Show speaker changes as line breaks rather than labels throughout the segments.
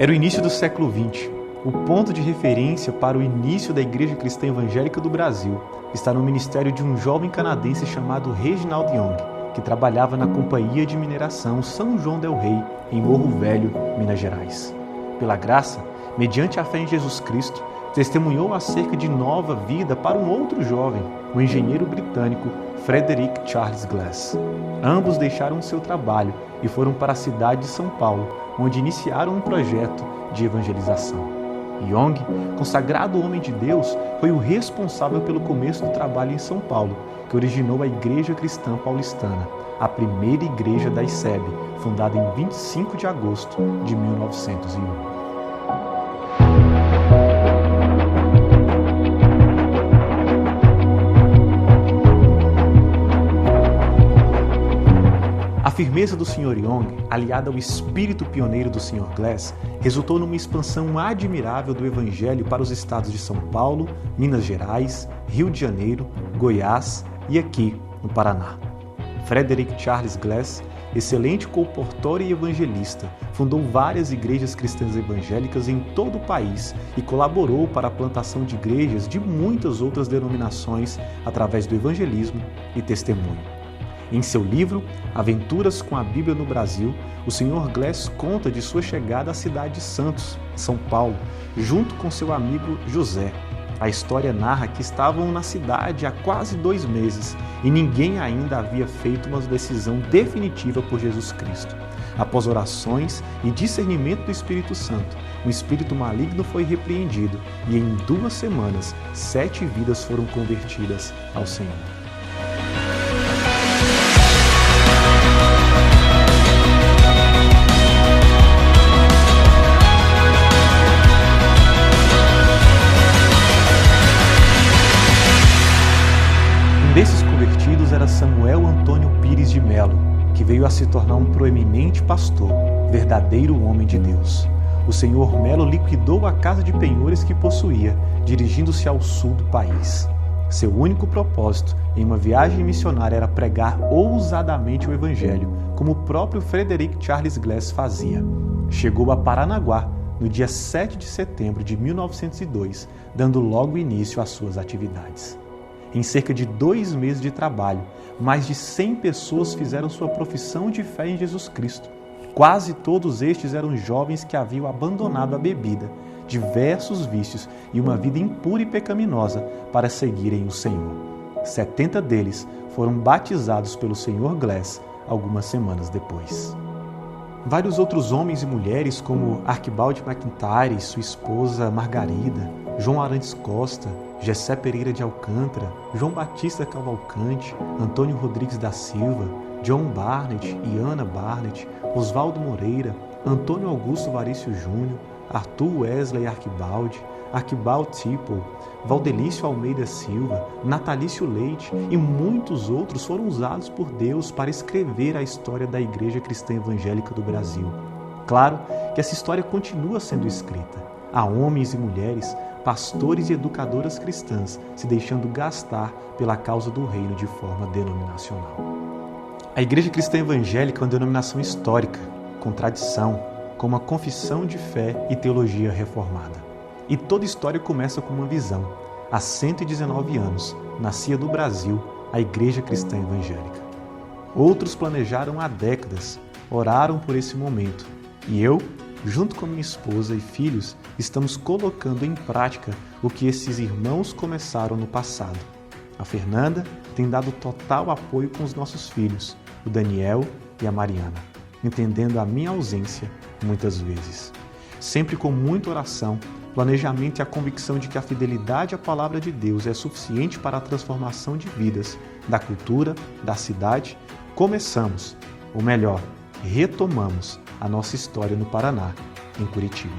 Era o início do século XX. O ponto de referência para o início da Igreja Cristã Evangélica do Brasil está no ministério de um jovem canadense chamado Reginald Young, que trabalhava na Companhia de Mineração São João del Rei, em Morro Velho, Minas Gerais. Pela graça, mediante a fé em Jesus Cristo, testemunhou acerca de nova vida para um outro jovem, o engenheiro britânico Frederick Charles Glass. Ambos deixaram seu trabalho e foram para a cidade de São Paulo, onde iniciaram um projeto de evangelização. Young, consagrado homem de Deus, foi o responsável pelo começo do trabalho em São Paulo, que originou a Igreja Cristã Paulistana, a primeira igreja da ICEB, fundada em 25 de agosto de 1901. A firmeza do Sr. Young, aliada ao espírito pioneiro do Sr. Glass, resultou numa expansão admirável do Evangelho para os estados de São Paulo, Minas Gerais, Rio de Janeiro, Goiás e aqui, no Paraná. Frederick Charles Glass, excelente colportor e evangelista, fundou várias igrejas cristãs evangélicas em todo o país e colaborou para a plantação de igrejas de muitas outras denominações através do evangelismo e testemunho. Em seu livro, Aventuras com a Bíblia no Brasil, o Sr. Glass conta de sua chegada à cidade de Santos, São Paulo, junto com seu amigo José. A história narra que estavam na cidade há quase 2 meses e ninguém ainda havia feito uma decisão definitiva por Jesus Cristo. Após orações e discernimento do Espírito Santo, o espírito maligno foi repreendido e em 2 semanas, 7 vidas foram convertidas ao Senhor. Um desses convertidos era Samuel Antônio Pires de Melo, que veio a se tornar um proeminente pastor, verdadeiro homem de Deus. O Sr. Melo liquidou a casa de penhores que possuía, dirigindo-se ao sul do país. Seu único propósito em uma viagem missionária era pregar ousadamente o Evangelho, como o próprio Frederick Charles Glass fazia. Chegou a Paranaguá no dia 7 de setembro de 1902, dando logo início às suas atividades. Em cerca de 2 meses de trabalho, mais de 100 pessoas fizeram sua profissão de fé em Jesus Cristo. Quase todos estes eram jovens que haviam abandonado a bebida, diversos vícios e uma vida impura e pecaminosa para seguirem o Senhor. 70 deles foram batizados pelo Sr. Glass algumas semanas depois. Vários outros homens e mulheres, como Arquibaldi McIntyre, sua esposa Margarida, João Arantes Costa, Gessé Pereira de Alcântara, João Batista Cavalcante, Antônio Rodrigues da Silva, John Barnett e Ana Barnett, Oswaldo Moreira, Antônio Augusto Varício Júnior, Arthur Wesley Arquibaldi, Arquibald Tipple, Valdelício Almeida Silva, Natalício Leite e muitos outros foram usados por Deus para escrever a história da Igreja Cristã Evangélica do Brasil. Claro que essa história continua sendo escrita. Há homens e mulheres, pastores e educadoras cristãs se deixando gastar pela causa do reino de forma denominacional. A Igreja Cristã Evangélica é uma denominação histórica, com tradição, com uma confissão de fé e teologia reformada. E toda história começa com uma visão. Há 119 anos, nascia no Brasil a Igreja Cristã Evangélica. Outros planejaram há décadas, oraram por esse momento. E eu, junto com minha esposa e filhos, estamos colocando em prática o que esses irmãos começaram no passado. A Fernanda tem dado total apoio com os nossos filhos, o Daniel e a Mariana, entendendo a minha ausência muitas vezes. Sempre com muita oração, planejamento e a convicção de que a fidelidade à palavra de Deus é suficiente para a transformação de vidas, da cultura, da cidade, começamos, ou melhor, retomamos a nossa história no Paraná, em Curitiba.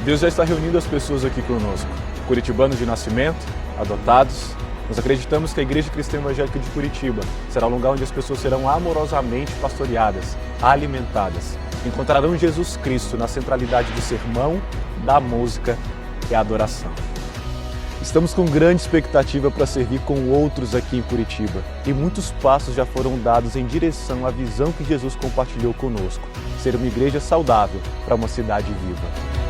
Deus já está reunindo as pessoas aqui conosco, curitibanos de nascimento, adotados. Nós acreditamos que a Igreja Cristã Evangélica de Curitiba será um lugar onde as pessoas serão amorosamente pastoreadas, alimentadas. Encontrarão Jesus Cristo na centralidade do sermão, da música e a adoração. Estamos com grande expectativa para servir com outros aqui em Curitiba. E muitos passos já foram dados em direção à visão que Jesus compartilhou conosco: ser uma igreja saudável para uma cidade viva.